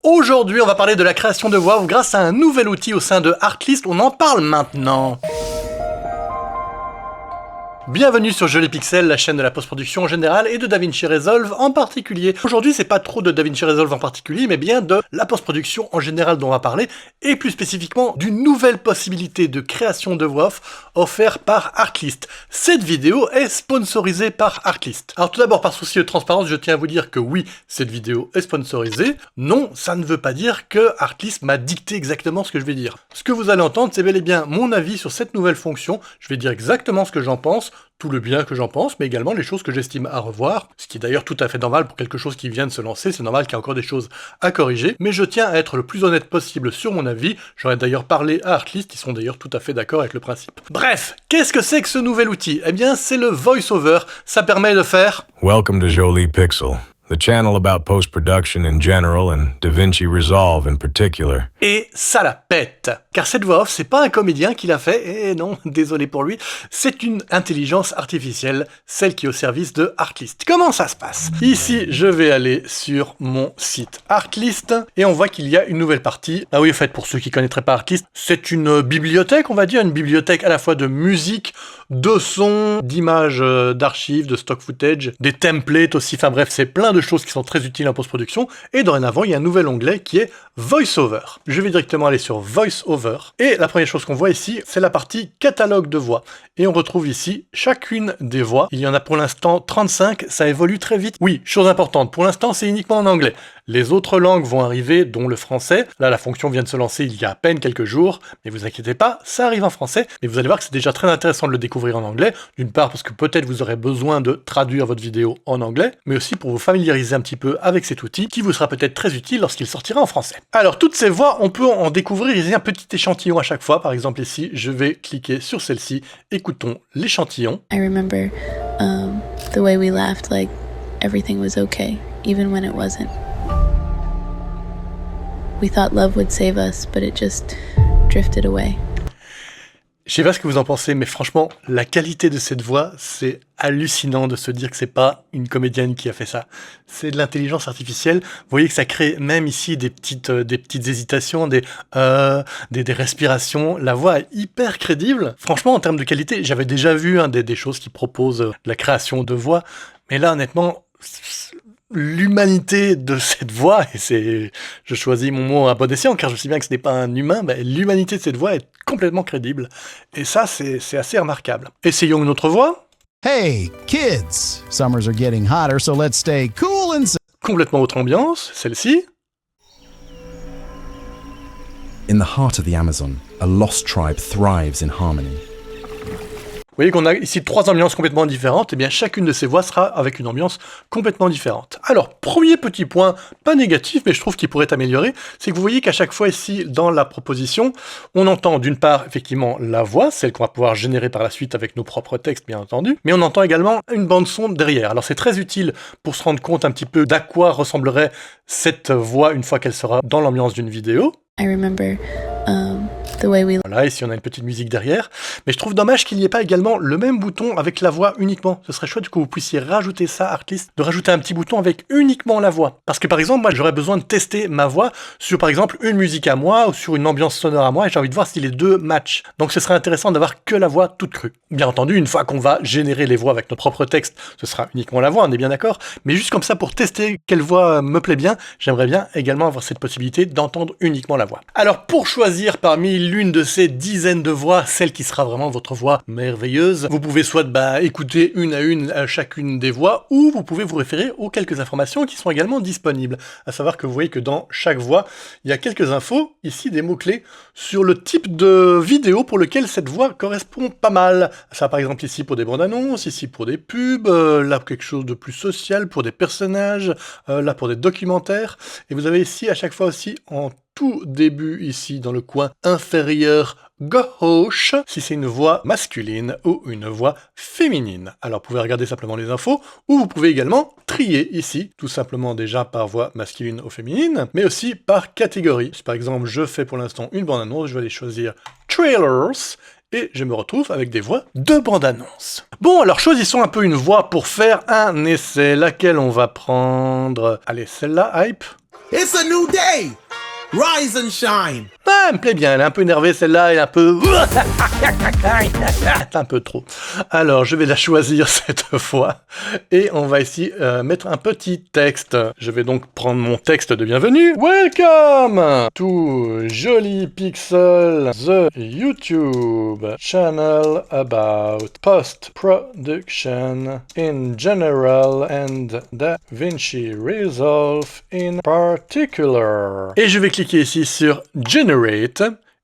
Aujourd'hui, on va parler de la création de voix grâce à un nouvel outil au sein de Artlist. On en parle maintenant. Bienvenue sur Joli Pixel, la chaîne de la post-production en général et de DaVinci Resolve en particulier. Aujourd'hui, c'est pas trop de DaVinci Resolve en particulier, mais bien de la post-production en général dont on va parler, et plus spécifiquement d'une nouvelle possibilité de création de voix off offerte par Artlist. Cette vidéo est sponsorisée par Artlist. Alors tout d'abord, par souci de transparence, je tiens à vous dire que oui, cette vidéo est sponsorisée. Non, ça ne veut pas dire que Artlist m'a dicté exactement ce que je vais dire. Ce que vous allez entendre, c'est bel et bien mon avis sur cette nouvelle fonction. Je vais dire exactement ce que j'en pense, tout le bien que j'en pense, mais également les choses que j'estime à revoir, ce qui est d'ailleurs tout à fait normal pour quelque chose qui vient de se lancer, c'est normal qu'il y ait encore des choses à corriger, mais je tiens à être le plus honnête possible sur mon avis. J'en ai d'ailleurs parlé à Artlist, ils sont d'ailleurs tout à fait d'accord avec le principe. Bref, qu'est-ce que c'est que ce nouvel outil? Eh bien, c'est le VoiceOver. Ça permet de faire... Welcome to Joli Pixel, the channel about post-production in general and DaVinci Resolve in particular. Et ça la pète. Car cette voix off, c'est pas un comédien qui l'a fait, et non, désolé pour lui, c'est une intelligence artificielle, celle qui est au service de Artlist. Comment ça se passe? Ici, je vais aller sur mon site Artlist, et on voit qu'il y a une nouvelle partie. Ah oui, en fait, pour ceux qui connaîtraient pas Artlist, c'est une bibliothèque, on va dire, une bibliothèque à la fois de musique, de sons, d'images, d'archives, de stock footage, des templates aussi, enfin bref, c'est plein de choses qui sont très utiles en post-production, et dorénavant, il y a un nouvel onglet qui est VoiceOver. Je vais directement aller sur VoiceOver, et la première chose qu'on voit ici, c'est la partie catalogue de voix. Et on retrouve ici chacune des voix. Il y en a pour l'instant 35, ça évolue très vite. Oui, chose importante, pour l'instant c'est uniquement en anglais. Les autres langues vont arriver, dont le français. Là, la fonction vient de se lancer il y a à peine quelques jours, mais vous inquiétez pas, ça arrive en français. Et vous allez voir que c'est déjà très intéressant de le découvrir en anglais. D'une part parce que peut-être vous aurez besoin de traduire votre vidéo en anglais, mais aussi pour vous familiariser un petit peu avec cet outil, qui vous sera peut-être très utile lorsqu'il sortira en français. Alors, toutes ces voix, on peut en découvrir ici un petit échantillon à chaque fois. Par exemple ici, je vais cliquer sur celle-ci. Écoutons l'échantillon. I remember the way we laughed like everything was okay, even when it wasn't. We thought love would save us, but it just drifted away. Je sais pas ce que vous en pensez, mais franchement, la qualité de cette voix, c'est hallucinant de se dire que c'est pas une comédienne qui a fait ça. C'est de l'intelligence artificielle. Vous voyez que ça crée même ici des petites hésitations, des respirations. La voix est hyper crédible. Franchement, en termes de qualité, j'avais déjà vu des choses qui proposent la création de voix, mais là, honnêtement, l'humanité de cette voix, et je choisis mon mot à bon escient car je sais bien que ce n'est pas un humain, mais l'humanité de cette voix est complètement crédible. Et ça, c'est assez remarquable. Essayons une autre voix. Hey, kids! Summers are getting hotter, so let's stay cool and... Complètement autre ambiance, celle-ci. In the heart of the Amazon, a lost tribe thrives in harmony. Vous voyez qu'on a ici 3 ambiances complètement différentes, et bien chacune de ces voix sera avec une ambiance complètement différente. Alors, premier petit point, pas négatif, mais je trouve qu'il pourrait améliorer, c'est que vous voyez qu'à chaque fois ici, dans la proposition, on entend d'une part, effectivement, la voix, celle qu'on va pouvoir générer par la suite avec nos propres textes, bien entendu, mais on entend également une bande-son derrière. Alors c'est très utile pour se rendre compte un petit peu d'à quoi ressemblerait cette voix une fois qu'elle sera dans l'ambiance d'une vidéo. I remember the way we... Voilà, ici on a une petite musique derrière, mais je trouve dommage qu'il n'y ait pas également le même bouton avec la voix uniquement. Ce serait chouette que vous puissiez rajouter ça, Artlist, de rajouter un petit bouton avec uniquement la voix. Parce que par exemple, moi j'aurais besoin de tester ma voix sur par exemple une musique à moi ou sur une ambiance sonore à moi, et j'ai envie de voir si les deux matchent. Donc ce serait intéressant d'avoir que la voix toute crue. Bien entendu, une fois qu'on va générer les voix avec nos propres textes, ce sera uniquement la voix, on est bien d'accord, mais juste comme ça pour tester quelle voix me plaît bien, j'aimerais bien également avoir cette possibilité d'entendre uniquement la voix. Alors pour choisir parmi l'une de ces dizaines de voix, celle qui sera vraiment votre voix merveilleuse, vous pouvez soit écouter une à une chacune des voix, ou vous pouvez vous référer aux quelques informations qui sont également disponibles. À savoir que vous voyez que dans chaque voix, il y a quelques infos, ici des mots-clés, sur le type de vidéo pour lequel cette voix correspond pas mal. Ça par exemple ici pour des bandes annonces, ici pour des pubs, là pour quelque chose de plus social, pour des personnages, là pour des documentaires, et vous avez ici à chaque fois aussi en tout début ici dans le coin inférieur gauche, si c'est une voix masculine ou une voix féminine. Alors vous pouvez regarder simplement les infos, ou vous pouvez également trier ici, tout simplement déjà par voix masculine ou féminine, mais aussi par catégorie. Si par exemple je fais pour l'instant une bande-annonce, je vais aller choisir Trailers, et je me retrouve avec des voix de bande-annonce. Bon, alors choisissons un peu une voix pour faire un essai, laquelle on va prendre... Allez, celle-là, Hype. It's a new day. Rise and shine. Ah, elle me plaît bien, elle est un peu énervée celle-là, elle est un peu... C'est un peu trop. Alors, je vais la choisir cette fois, et on va ici mettre un petit texte. Je vais donc prendre mon texte de bienvenue. Welcome to Jolly Pixel, the YouTube channel about post-production in general and DaVinci Resolve in particular. Et je vais cliquer ici sur Generate,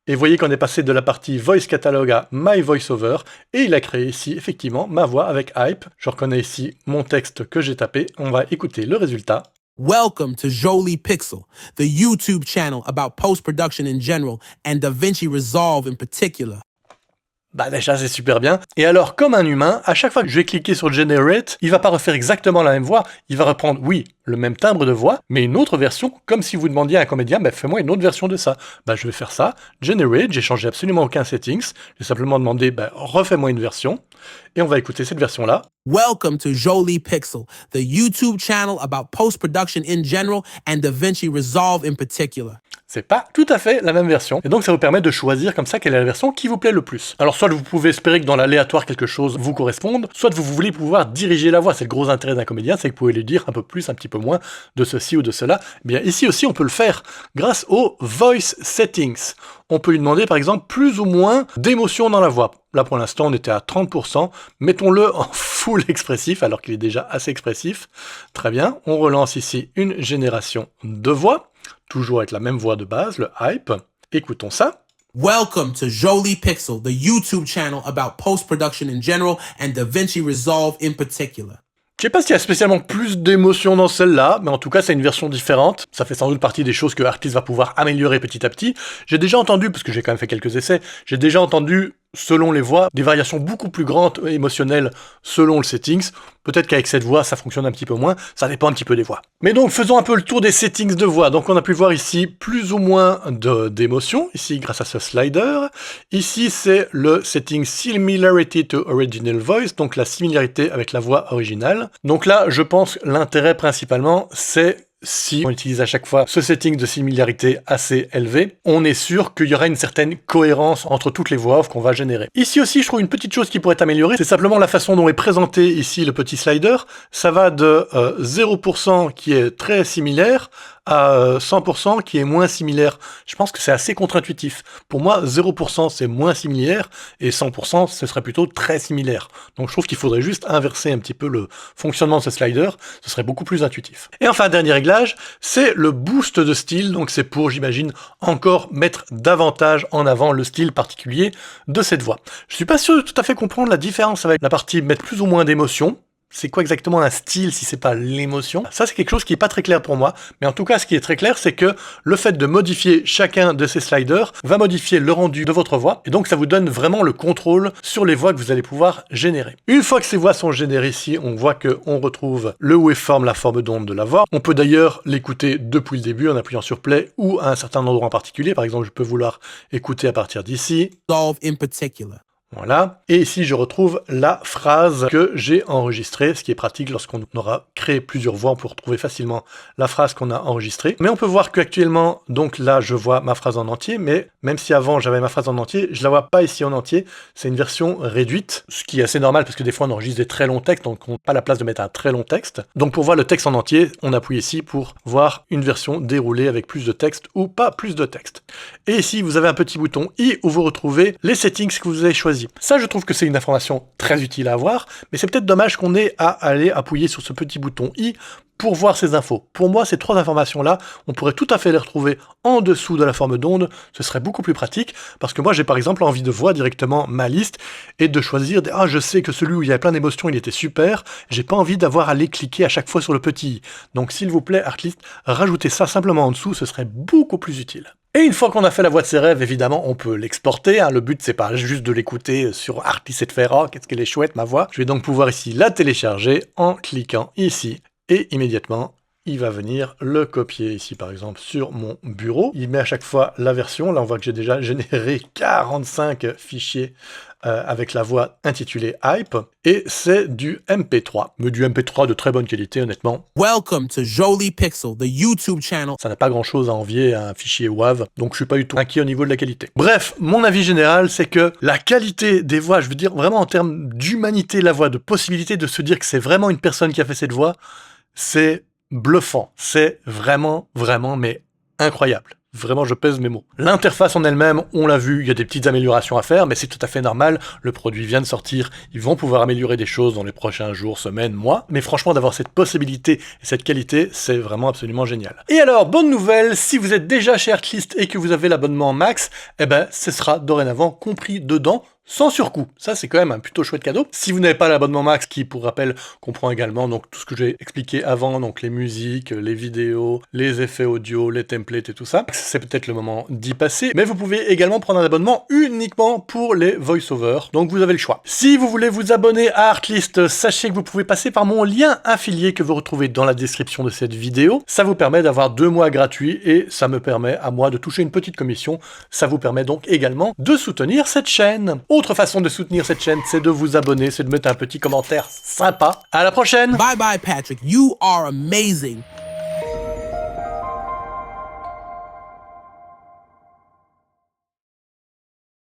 et vous voyez qu'on est passé de la partie Voice Catalog à My VoiceOver, et il a créé ici effectivement ma voix avec Hype. Je reconnais ici mon texte que j'ai tapé, on va écouter le résultat. Welcome to Jolie Pixel, the YouTube channel about post-production in general and DaVinci Resolve in particular. Bah déjà c'est super bien. Et alors comme un humain, à chaque fois que je vais cliquer sur Generate, il va pas refaire exactement la même voix, il va reprendre, oui, le même timbre de voix, mais une autre version, comme si vous demandiez à un comédien, bah fais-moi une autre version de ça. Bah je vais faire ça, Generate, j'ai changé absolument aucun settings, j'ai simplement demandé, bah refais-moi une version, et on va écouter cette version-là. Welcome to Jolie Pixel, the YouTube channel about post-production in general and DaVinci Resolve in particular. C'est pas tout à fait la même version. Et donc ça vous permet de choisir comme ça quelle est la version qui vous plaît le plus. Alors soit vous pouvez espérer que dans l'aléatoire quelque chose vous corresponde, soit vous voulez pouvoir diriger la voix. C'est le gros intérêt d'un comédien, c'est que vous pouvez lui dire un peu plus, un petit peu moins de ceci ou de cela. Eh bien ici aussi on peut le faire grâce aux Voice Settings. On peut lui demander par exemple plus ou moins d'émotion dans la voix. Là pour l'instant on était à 30%, mettons-le en full expressif alors qu'il est déjà assez expressif. Très bien, on relance ici une génération de voix. Toujours avec la même voix de base, le Hype. Écoutons ça. Welcome to Jolie Pixel, the YouTube channel about post-production in general and DaVinci Resolve in particular. Je sais pas s'il y a spécialement plus d'émotion dans celle-là, mais en tout cas c'est une version différente. Ça fait sans doute partie des choses que Artlist va pouvoir améliorer petit à petit. J'ai déjà entendu, parce que j'ai quand même fait quelques essais, j'ai déjà entendu, selon les voix, des variations beaucoup plus grandes émotionnelles selon le settings. Peut-être qu'avec cette voix ça fonctionne un petit peu moins, ça dépend un petit peu des voix. Mais donc faisons un peu le tour des settings de voix. Donc on a pu voir ici plus ou moins d'émotions, ici grâce à ce slider. Ici c'est le setting Similarity to Original Voice, donc la similarité avec la voix originale. Donc là je pense l'intérêt principalement c'est si on utilise à chaque fois ce setting de similarité assez élevé, on est sûr qu'il y aura une certaine cohérence entre toutes les voix off qu'on va générer. Ici aussi, je trouve une petite chose qui pourrait être améliorée, c'est simplement la façon dont est présenté ici le petit slider. Ça va de 0% qui est très similaire à 100% qui est moins similaire. Je pense que c'est assez contre-intuitif. Pour moi, 0% c'est moins similaire et 100% ce serait plutôt très similaire. Donc je trouve qu'il faudrait juste inverser un petit peu le fonctionnement de ce slider, ce serait beaucoup plus intuitif. Et enfin, dernier réglage, c'est le boost de style, donc c'est pour, j'imagine, encore mettre davantage en avant le style particulier de cette voix. Je suis pas sûr de tout à fait comprendre la différence avec la partie mettre plus ou moins d'émotion. C'est quoi exactement un style si c'est pas l'émotion? Ça c'est quelque chose qui est pas très clair pour moi, mais en tout cas ce qui est très clair c'est que le fait de modifier chacun de ces sliders va modifier le rendu de votre voix, et donc ça vous donne vraiment le contrôle sur les voix que vous allez pouvoir générer. Une fois que ces voix sont générées ici, on voit qu'on retrouve le waveform, la forme d'onde de la voix. On peut d'ailleurs l'écouter depuis le début en appuyant sur play ou à un certain endroit en particulier. Par exemple, je peux vouloir écouter à partir d'ici. Resolve in particular. Voilà, et ici je retrouve la phrase que j'ai enregistrée, ce qui est pratique lorsqu'on aura créé plusieurs voix, on peut retrouver facilement la phrase qu'on a enregistrée. Mais on peut voir qu'actuellement, donc là je vois ma phrase en entier, mais même si avant j'avais ma phrase en entier, je la vois pas ici en entier, c'est une version réduite, ce qui est assez normal parce que des fois on enregistre des très longs textes, donc on n'a pas la place de mettre un très long texte. Donc pour voir le texte en entier, on appuie ici pour voir une version déroulée avec plus de texte ou pas plus de texte. Et ici vous avez un petit bouton I où vous retrouvez les settings que vous avez choisis. Ça, je trouve que c'est une information très utile à avoir, mais c'est peut-être dommage qu'on ait à aller appuyer sur ce petit bouton I pour voir ces infos. Pour moi, ces trois informations-là, on pourrait tout à fait les retrouver en dessous de la forme d'onde, ce serait beaucoup plus pratique, parce que moi, j'ai par exemple envie de voir directement ma liste et de choisir, ah, je sais que celui où il y a plein d'émotions, il était super, j'ai pas envie d'avoir à aller cliquer à chaque fois sur le petit I. Donc, s'il vous plaît, Artlist, rajoutez ça simplement en dessous, ce serait beaucoup plus utile. Et une fois qu'on a fait la voix de ses rêves, évidemment, on peut l'exporter. Le but, c'est pas juste de l'écouter sur Artlist et de faire « Oh, qu'est-ce qu'elle est chouette, ma voix !» Je vais donc pouvoir ici la télécharger en cliquant ici. Et immédiatement, il va venir le copier ici, par exemple, sur mon bureau. Il met à chaque fois la version. Là, on voit que j'ai déjà généré 45 fichiers avec la voix intitulée Hype, et c'est du MP3, mais du MP3 de très bonne qualité honnêtement. Welcome to Jolie Pixel, the YouTube channel. Ça n'a pas grand chose à envier à un fichier WAV, donc je suis pas du tout inquiet au niveau de la qualité. Bref, mon avis général, c'est que la qualité des voix, je veux dire vraiment en termes d'humanité de la voix, de possibilité de se dire que c'est vraiment une personne qui a fait cette voix, c'est bluffant. C'est vraiment, mais incroyable. Vraiment, je pèse mes mots. L'interface en elle-même, on l'a vu, il y a des petites améliorations à faire, mais c'est tout à fait normal. Le produit vient de sortir, ils vont pouvoir améliorer des choses dans les prochains jours, semaines, mois. Mais franchement, d'avoir cette possibilité et cette qualité, c'est vraiment absolument génial. Et alors, bonne nouvelle, si vous êtes déjà chez Artlist et que vous avez l'abonnement Max, eh ben, ce sera dorénavant compris dedans, sans surcoût. Ça, c'est quand même un plutôt chouette cadeau. Si vous n'avez pas l'abonnement Max, qui, pour rappel, comprend également donc tout ce que j'ai expliqué avant, donc les musiques, les vidéos, les effets audio, les templates et tout ça, c'est peut-être le moment d'y passer. Mais vous pouvez également prendre un abonnement uniquement pour les voice-overs. Donc vous avez le choix. Si vous voulez vous abonner à Artlist, sachez que vous pouvez passer par mon lien affilié que vous retrouvez dans la description de cette vidéo. Ça vous permet d'avoir 2 mois gratuits et ça me permet à moi de toucher une petite commission. Ça vous permet donc également de soutenir cette chaîne. Autre façon de soutenir cette chaîne, c'est de vous abonner, c'est de mettre un petit commentaire sympa. À la prochaine! Bye bye, Patrick. You are amazing.